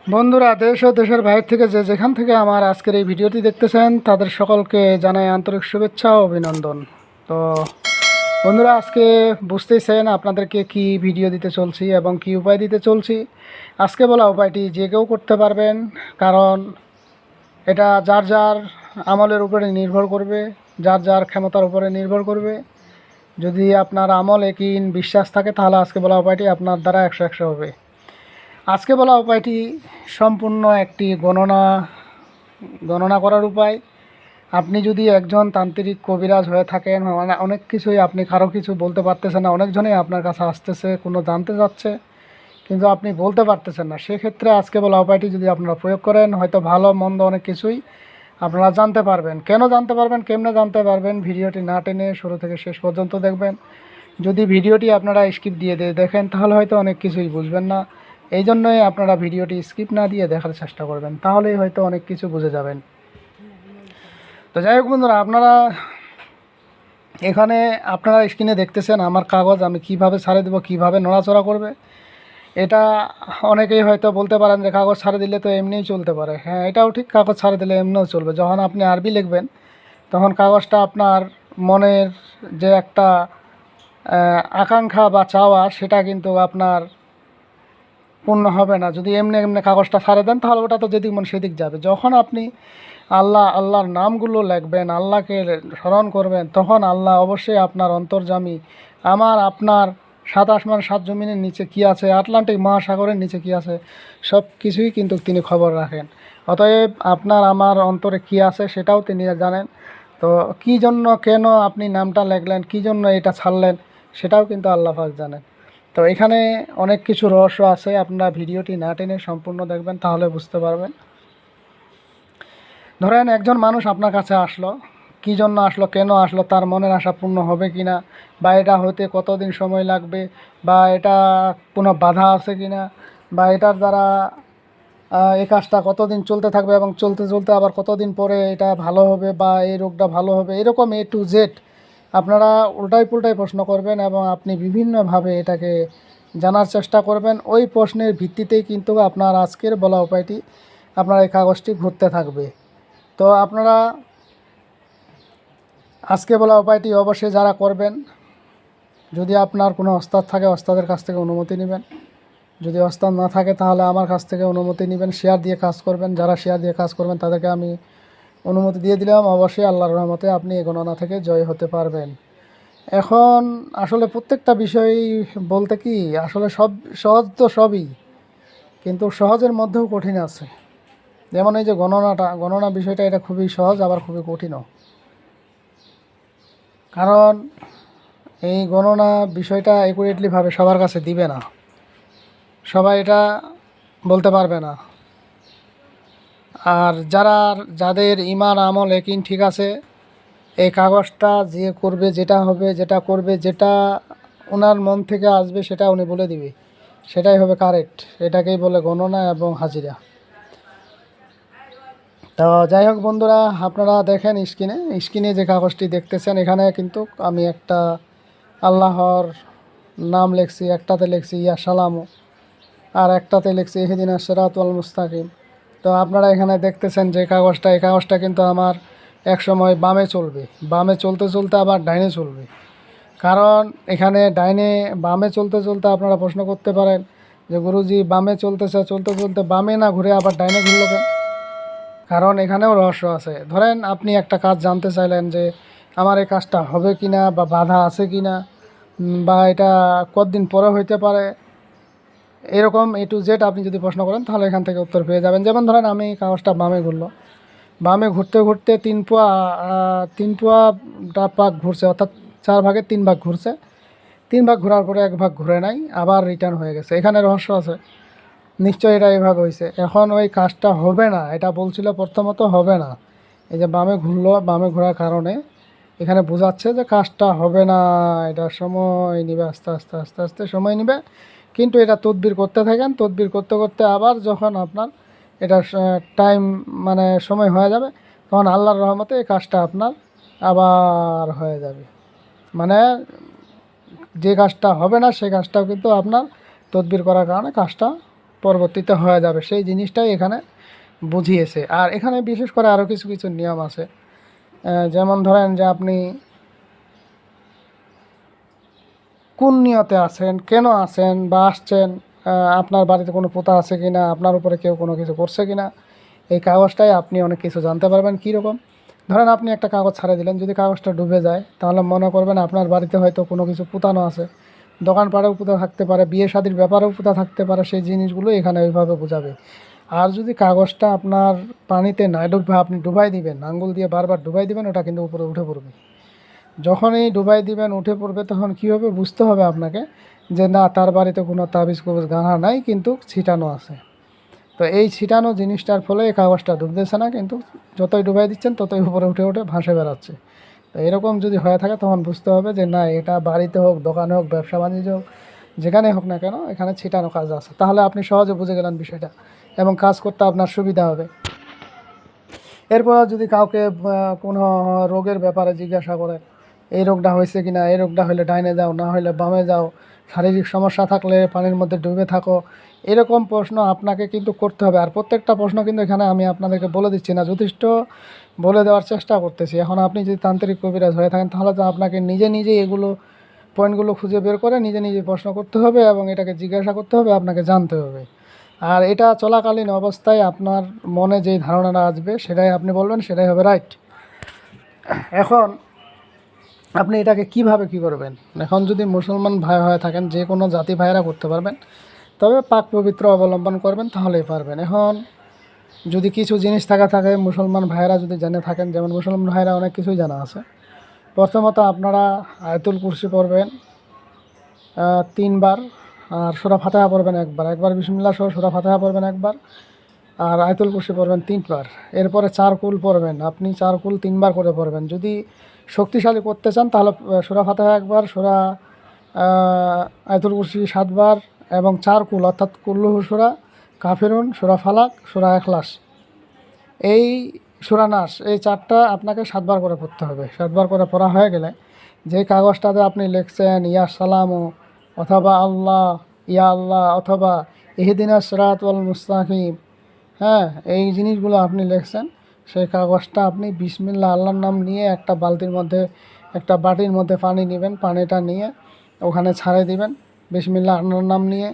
বন্ধুরা, দেশ ও দেশের বাইরে থেকে যে যেখান থেকে আমার আজকের এই ভিডিওটি দেখতেছেন তাদের সকলকে জানাই আন্তরিক শুভেচ্ছা ও অভিনন্দন। তো বন্ধুরা, আজকে বুঝতেইছেন আপনাদেরকে কি ভিডিও দিতে চলছি এবং কি উপায় দিতে চলছি। আজকে বলা উপায়টি যে কেউ করতে পারবেন, কারণ এটা যার যার আমলের উপরে নির্ভর করবে, যার যার ক্ষমতার উপরে নির্ভর করবে। যদি আপনার আমল একিন বিশ্বাস থাকে তাহলে আজকে বলা উপায়টি আপনার দ্বারা 100 হবে। আজকে বলা উপায়টি সম্পূর্ণ একটি গণনা করার উপায়। আপনি যদি একজন তান্ত্রিক কবিরাজ হয়ে থাকেন, অনেক কিছুই আপনি কারো কিছু বলতে পারতেছেন না, অনেকজনই আপনার কাছে আসতেছে কোনো জানতে যাচ্ছে, কিন্তু আপনি বলতে পারতেছেন না, সেক্ষেত্রে আজকে বলা উপায়টি যদি আপনারা প্রয়োগ করেন, হয়তো ভালো মন্দ অনেক কিছুই আপনারা জানতে পারবেন। কেন জানতে পারবেন, কেমনে জানতে পারবেন, ভিডিওটি না টেনে শুরু থেকে শেষ পর্যন্ত দেখবেন। যদি ভিডিওটি আপনারা স্কিপ দিয়ে দেখেন তাহলে হয়তো অনেক কিছুই বুঝবেন না। এই জন্যই আপনারা ভিডিওটি স্কিপ না দিয়ে দেখার চেষ্টা করবেন, তাহলেই হয়তো অনেক কিছু বুঝে যাবেন। তো যাই হোক বন্ধুরা, এখানে আপনারা স্ক্রিনে দেখতেছেন আমার কাগজ, আমি কিভাবে ছাড়ে দেবো, কিভাবে নড়াচড়া করবে। এটা অনেকেই হয়তো বলতে পারেন যে কাগজ ছাড়ে দিলে তো এমনিই চলতে পারে। হ্যাঁ, এটাও ঠিক, কাগজ ছাড়ে দিলে এমনিও চলবে। যখন আপনি আরবি লিখবেন তখন কাগজটা আপনার মনের যে একটা আকাঙ্ক্ষা বা চাওয়া, সেটা কিন্তু আপনার পূর্ণ হবে না। যদি এমনি এমনি কাগজটা ছাড়ে দেন তাহলে ওটা তো যেদিক মন সেদিক যাবে। যখন আপনি আল্লাহর নামগুলো লিখবেন, আল্লাহকে স্মরণ করবেন, তখন আল্লাহ অবশ্যই আপনার অন্তর্যামী। আপনার 7 আসমান 7 জমিনের নিচে কী আছে, আটলান্টিক মহাসাগরের নিচে কী আছে, সব কিছুই কিন্তু তিনি খবর রাখেন। অতএব আপনার আমার অন্তরে কী আছে সেটাও তিনি জানেন। তো কী জন্য কেন আপনি নামটা লিখলেন, কী জন্য এটা ছাড়লেন, সেটাও কিন্তু আল্লাহ পাক জানেন। তো এখানে অনেক কিছু রহস্য আছে, আপনারা ভিডিওটি না টেনে সম্পূর্ণ দেখবেন, তাহলে বুঝতে পারবেন। ধরেন একজন মানুষ আপনার কাছে আসলো, কী জন্য আসলো, কেন আসলো, তার মনের আশা পূর্ণ হবে কি না, বা এটা হতে কতদিন সময় লাগবে, বা এটা কোনো বাধা আছে কি না, বা এটার দ্বারা এই কাজটা কতদিন চলতে থাকবে এবং চলতে চলতে আবার কতদিন পরে এটা ভালো হবে, বা এই রোগটা ভালো হবে, এরকম A to Z আপনারা উল্টাই পুল্টাই প্রশ্ন করবেন এবং আপনি বিভিন্নভাবে এটাকে জানার চেষ্টা করবেন। ওই প্রশ্নের ভিত্তিতেই কিন্তু আপনার আজকের বলা উপায়টি, আপনার এই কাগজটি ঘুরতে থাকবে। তো আপনারা আজকে বলা উপায়টি অবশ্যই যারা করবেন, যদি আপনার কোনো ওস্তাদ থাকে ওস্তাদের কাছ থেকে অনুমতি নেবেন, যদি ওস্তাদ না থাকে তাহলে আমার কাছ থেকে অনুমতি নেবেন। শেয়ার দিয়ে কাজ করবেন, যারা শেয়ার দিয়ে কাজ করবেন তাদেরকে আমি অনুমতি দিয়ে দিলাম। অবশ্যই আল্লাহর রহমতে আপনি এই গণনা থেকে জয় হতে পারবেন। এখন আসলে প্রত্যেকটা বিষয় বলতে কি, আসলে সব সহজ তো সবই, কিন্তু সহজের মধ্যেও কঠিন আছে। যেমন এই যে গণনা বিষয়টা, এটা খুবই সহজ আবার খুবই কঠিনও। কারণ এই গণনা বিষয়টা অ্যাকুরেটলিভাবে সবার কাছে দিবে না, সবাই এটা বলতে পারবে না। আর যাদের ইমান আমল একিন ঠিক আছে, এই কাগজটা যে করবে, যেটা হবে, যেটা করবে, যেটা ওনার মন থেকে আসবে সেটা উনি বলে দিবে, সেটাই হবে কারেক্ট। এটাকেই বলে গণনা এবং হাজিরা। তো যাই হোক বন্ধুরা, আপনারা দেখেন স্ক্রিনে যে কাগজটি দেখতেছেন, এখানে কিন্তু আমি একটা আল্লাহর নাম লিখছি, একটাতে লিখছি ইয়া সালামু, আর একটাতে লিখছি ইহদিনাস সিরাতাল মুস্তাকিম। তো আপনারা এখানে দেখতেছেন যে কাগজটা, এই কাগজটা কিন্তু আমার এক সময় বামে চলবে, বামে চলতে চলতে আবার ডাইনে চলবে। কারণ এখানে বামে চলতে চলতে আপনারা প্রশ্ন করতে পারেন যে গুরুজি, বামে চলতেছে, চলতে চলতে বামে না ঘুরে আবার ডাইনে ঘুরলো কেন? কারণ এখানেও রহস্য আছে। ধরেন আপনি একটা কাজ জানতে চাইলেন যে আমার এই কাজটা হবে কি না, বা বাধা আছে কি না, বা এটা কতদিন পরে হইতে পারে, এরকম A to Z আপনি যদি প্রশ্ন করেন তাহলে এখান থেকে উত্তর পেয়ে যাবেন। যেমন ধরেন আমি কাগজটা বামে ঘুরলো, বামে ঘুরতে ঘুরতে 3 পোয়া পাক ঘুরছে, অর্থাৎ 4 ভাগের 3 ভাগ ঘুরছে। 3 ভাগ ঘোরার পরে 1 ভাগ ঘুরে নাই, আবার রিটার্ন হয়ে গেছে। এখানে রহস্য আছে, নিশ্চয়ই এটা এইভাবে হয়েছে। এখন ওই কাজটা হবে না, এটা বলছিল প্রথমত হবে না। এই যে বামে ঘুরলো, বামে ঘোরার কারণে এখানে বোঝাচ্ছে যে কাজটা হবে না, এটা সময় নেবে, আস্তে আস্তে আস্তে আস্তে সময় নেবে। কিন্তু এটা তদবির করতে থাকেন, তদবির করতে করতে আবার যখন আপনার এটা টাইম মানে সময় হয়ে যাবে, তখন আল্লাহর রহমতে এই কাজটা আপনার আবার হয়ে যাবে। মানে যে কাজটা হবে না সেই কাজটাও কিন্তু আপনার তদবির করার কারণে কাজটা পরবর্তীতে হয়ে যাবে, সেই জিনিসটাই এখানে বুঝিয়েছে। আর এখানে বিশেষ করে আরও কিছু কিছু নিয়ম আছে, যেমন ধরেন যে আপনি কোন নিয়তে আছেন, কেন আছেন বা আসছেন, আপনার বাড়িতে কোনো পোতা আছে কি না, আপনার উপরে কেউ কোনো কিছু করছে কি না, এই কাগজটায় আপনি অনেক কিছু জানতে পারবেন। কীরকম, ধরেন আপনি একটা কাগজ ছাড়ে দিলেন, যদি কাগজটা ডুবে যায় তাহলে মনে করবেন আপনার বাড়িতে হয়তো কোনো কিছু পুতানো আছে, দোকানপাটেও পুঁতা থাকতে পারে, বিয়ে শাদির ব্যাপারেও পুঁতা থাকতে পারে, সেই জিনিসগুলো এখানে ওইভাবে বোঝাবে। আর যদি কাগজটা আপনার পানিতে না ডুবে আপনি ডুবাই দিবেন, আঙ্গুল দিয়ে বারবার ডুবাই দিবেন, ওটা কিন্তু উপরে উঠে পড়বে। যখনই ডুবাই দিবেন উঠে পড়বে, তখন কী হবে বুঝতে হবে আপনাকে যে না, তার বাড়িতে কোনো তাবিজ কবিজ গাঁথা নাই, কিন্তু ছিটানো আছে। তো এই ছিটানো জিনিসটার ফলে এই কাগজটা ডুবতেছে না, কিন্তু যতই ডুবাই দিচ্ছেন ততই উপরে উঠে উঠে ভাসে বেড়াচ্ছে। তো এরকম যদি হয়ে থাকে তখন বুঝতে হবে যে না, এটা বাড়িতে হোক, দোকানে হোক, ব্যবসা বাণিজ্য হোক, যেখানে হোক না কেন এখানে ছিটানো কাজ আছে। তাহলে আপনি সহজে বুঝে গেলেন বিষয়টা এবং কাজ করতে আপনার সুবিধা হবে। এরপর যদি কাউকে কোনো রোগের ব্যাপারে জিজ্ঞাসা করে, এই রোগটা হয়েছে কি না, এই রোগটা হলে ডাইনে যাও, না হলে বামে যাও, শারীরিক সমস্যা থাকলে পানির মধ্যে ডুবে থাকো, এরকম প্রশ্ন আপনাকে কিন্তু করতে হবে। আর প্রত্যেকটা প্রশ্ন কিন্তু এখানে আমি আপনাদেরকে বলে দিচ্ছি না, যথেষ্ট বলে দেওয়ার চেষ্টা করতেছি। এখন আপনি যদি তান্ত্রিক কবিরাজ হয়ে থাকেন তাহলে তো আপনাকে নিজে নিজেই এগুলো পয়েন্টগুলো খুঁজে বের করে নিজে নিজে প্রশ্ন করতে হবে এবং এটাকে জিজ্ঞাসা করতে হবে, আপনাকে জানতে হবে। আর এটা চলাকালীন অবস্থায় আপনার মনে যেই ধারণাটা আসবে সেটাই আপনি বলবেন, সেটাই হবে রাইট। এখন আপনি এটাকে কিভাবে কি করবেন, এখন যদি মুসলমান ভাই হয়ে থাকেন, যে কোনো জাতি ভাইয়েরা করতে পারবেন, তবে পাক পবিত্র অবলম্বন করবেন, তাহলেই পারবেন। এখন যদি কিছু জিনিস থাকে মুসলমান ভাইয়েরা যদি জেনে থাকেন, যেমন মুসলমান ভাইয়েরা অনেক কিছুই জানা আছে। প্রথমত আপনারা আয়াতুল কুরসি পড়বেন 3 বার, আর সূরা ফাতিহা পড়বেন একবার বিসমিল্লাহ সহ সূরা ফাতিহা পড়বেন একবার, আর আয়াতুল কুরসি পড়বেন 3 বার। এরপরে 4 কুল পড়বেন, আপনি 4 কুল 3 বার করে পড়বেন। যদি শক্তিশালী করতে চান তাহলে সূরা ফাতিহা একবার, সূরা আয়াতুল কুরসি 7 বার এবং 4 কুল, অর্থাৎ কুল্লুহু সূরা, কাফিরুন, সূরা ফালাক, সূরা ইখলাস, এই সূরা নাস, এই 4টা আপনাকে 7 বার করে পড়তে হবে। 7 বার করে পড়া হয়ে গেলে যে কাগজটাতে আপনি লিখছেন ইয়া সালামু অথবা আল্লাহ, ইয়া আল্লাহ অথবা ইহদিনাস সিরাতাল মুস্তাকিম, হ্যাঁ, এই জিনিসগুলো আপনি লিখছেন, সেই কাগজটা আপনি বিসমিল্লাহ আল্লাহর নাম নিয়ে একটা বালতির মধ্যে, একটা বাটির মধ্যে পানি নেবেন, পানিটা নিয়ে ওখানে ছাড়ে দিবেন বিসমিল্লাহ আল্লাহর নাম নিয়ে।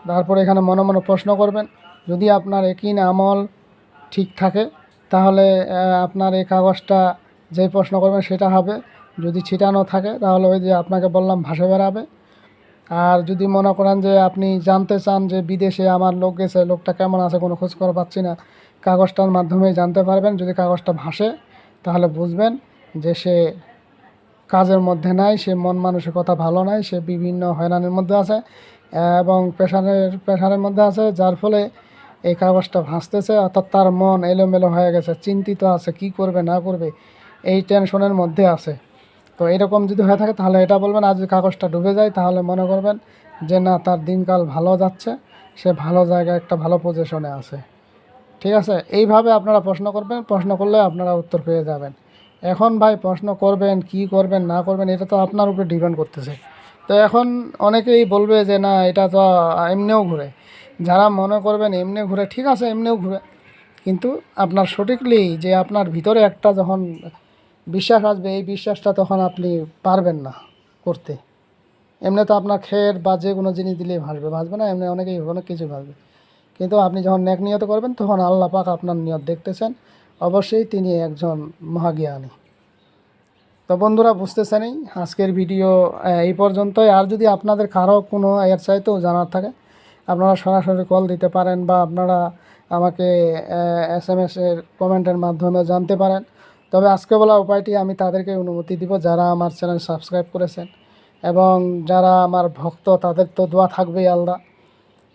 তারপরে এখানে মনে মনে প্রশ্ন করবেন, যদি আপনার একিন আমল ঠিক থাকে তাহলে আপনার এই কাগজটা যে প্রশ্ন করবেন সেটা হবে। যদি ছিটানো থাকে তাহলে ওই যে আপনাকে বললাম ভাসে বেড়াবে। আর যদি মনে করেন যে আপনি জানতে চান যে বিদেশে আমার লোক গেছে, লোকটা কেমন আছে, কোনো খোঁজখবর পাচ্ছি না, কাগজটার মাধ্যমেই জানতে পারবেন। যদি কাগজটা ভাসে তাহলে বুঝবেন যে সে কাজের মধ্যে নাই, সে মন মানসিকতা ভালো নাই, সে বিভিন্ন হয়রানির মধ্যে আছে এবং প্রেশারের মধ্যে আছে, যার ফলে এই কাগজটা ভাসতেছে, অর্থাৎ তার মন এলোমেলো হয়ে গেছে, চিন্তিত আছে, কি করবে না করবে এই টেনশনের মধ্যে আছে। তো এরকম যদি হয়ে থাকে তাহলে এটা বলবেন। আর যদি কাগজটা ডুবে যায় তাহলে মনে করবেন যে না, তার দিনকাল ভালো যাচ্ছে, সে ভালো জায়গায় একটা ভালো পজিশনে আছে। ঠিক আছে, এইভাবে আপনারা প্রশ্ন করবেন, প্রশ্ন করলে আপনারা উত্তর পেয়ে যাবেন। এখন ভাই প্রশ্ন করবেন কি করবেন না করবেন এটা তো আপনার উপরে ডিপেন্ড করতেছে। তো এখন অনেকেই বলবে যে না, এটা তো এমনিও ঘুরে। যারা মনে করবেন এমনি ঘুরে, ঠিক আছে এমনিও ঘুরে, কিন্তু আপনার সঠিকলি যে আপনার ভিতরে একটা যখন বিশ্বাস আসবে, এই বিশ্বাসটা তখন আপনি পারবেন না করতে। এমনি তো আপনার খের বা যে কোনো জিনিস দিলেই ভাসবে না, এমনি অনেক কিছু ভাসবে। কিন্তু আপনি যখন নেক নিয়ত করবেন তখন আল্লাহ পাক আপনার নিয়ত দেখতেছেন, অবশ্যই তিনি একজন মহাজ্ঞানী। তো বন্ধুরা বুঝতেছেনই, আজকের ভিডিও এই পর্যন্তই। আর যদি আপনাদের কারো কোনো এর চাইতেও জানার থাকে আপনারা সরাসরি কল দিতে পারেন বা আপনারা আমাকে SMS এর কমেন্টের মাধ্যমে জানতে পারেন। তবে আজকে বলা উপায়টি আমি তাদেরকে অনুমতি দিব যারা আমার চ্যানেল সাবস্ক্রাইব করেছেন এবং যারা আমার ভক্ত, তাদের তো দোয়া থাকবেই আল্লাহ।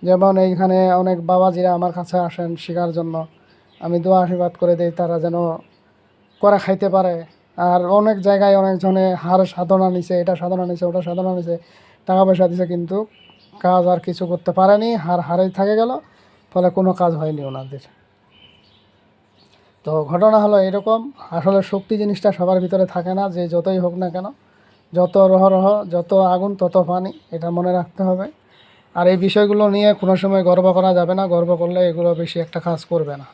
যেমন এইখানে অনেক বাবাজিরা আমার কাছে আসেন শেখার জন্য, আমি দোয়া আশীর্বাদ করে দিই তারা যেন করে খাইতে পারে। আর অনেক জায়গায় অনেকজনে হার সাধনা নিছে, এটা সাধনা নিছে, ওটা সাধনা নিছে, টাকা পয়সা দিছে, কিন্তু কাজ আর কিছু করতে পারেনি, হারেই থাকে গেল, ফলে কোনো কাজ হয়নি ওনাদের। তো ঘটনা হলো এরকম, আসলে শক্তি জিনিসটা সবার ভিতরে থাকে না, যে যতই হোক না কেন, যত রহ যত আগুন তত পানি, এটা মনে রাখতে হবে। আর এই বিষয়গুলো নিয়ে কোনো সময় গর্ব করা যাবে না, গর্ব করলে এগুলো বেশি একটা কাজ করবে না।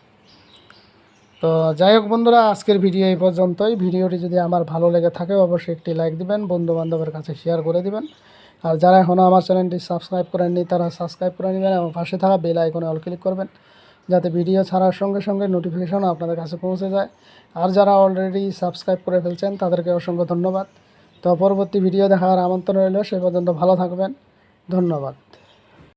তো যাই হোক বন্ধুরা, আজকের ভিডিও এই পর্যন্তই। ভিডিওটি যদি আমার ভালো লেগে থাকে অবশ্যই একটি লাইক দিবেন, বন্ধু বান্ধবের কাছে শেয়ার করে দিবেন। আর যারা এখনও আমার চ্যানেলটি সাবস্ক্রাইব করেননি তারা সাবস্ক্রাইব করে নেবেন এবং পাশে থাকা বেল আইকনে অল ক্লিক করবেন, যাতে ভিডিও ছাড়ার সঙ্গে সঙ্গে নোটিফিকেশন আপনাদের কাছে পৌঁছে যায়। আর যারা অলরেডি সাবস্ক্রাইব করে ফেলছেন তাদেরকে অসংখ্য ধন্যবাদ। তো পরবর্তী ভিডিও দেখার আমন্ত্রণ রইল, সে পর্যন্ত ভালো থাকবেন। ধন্যবাদ।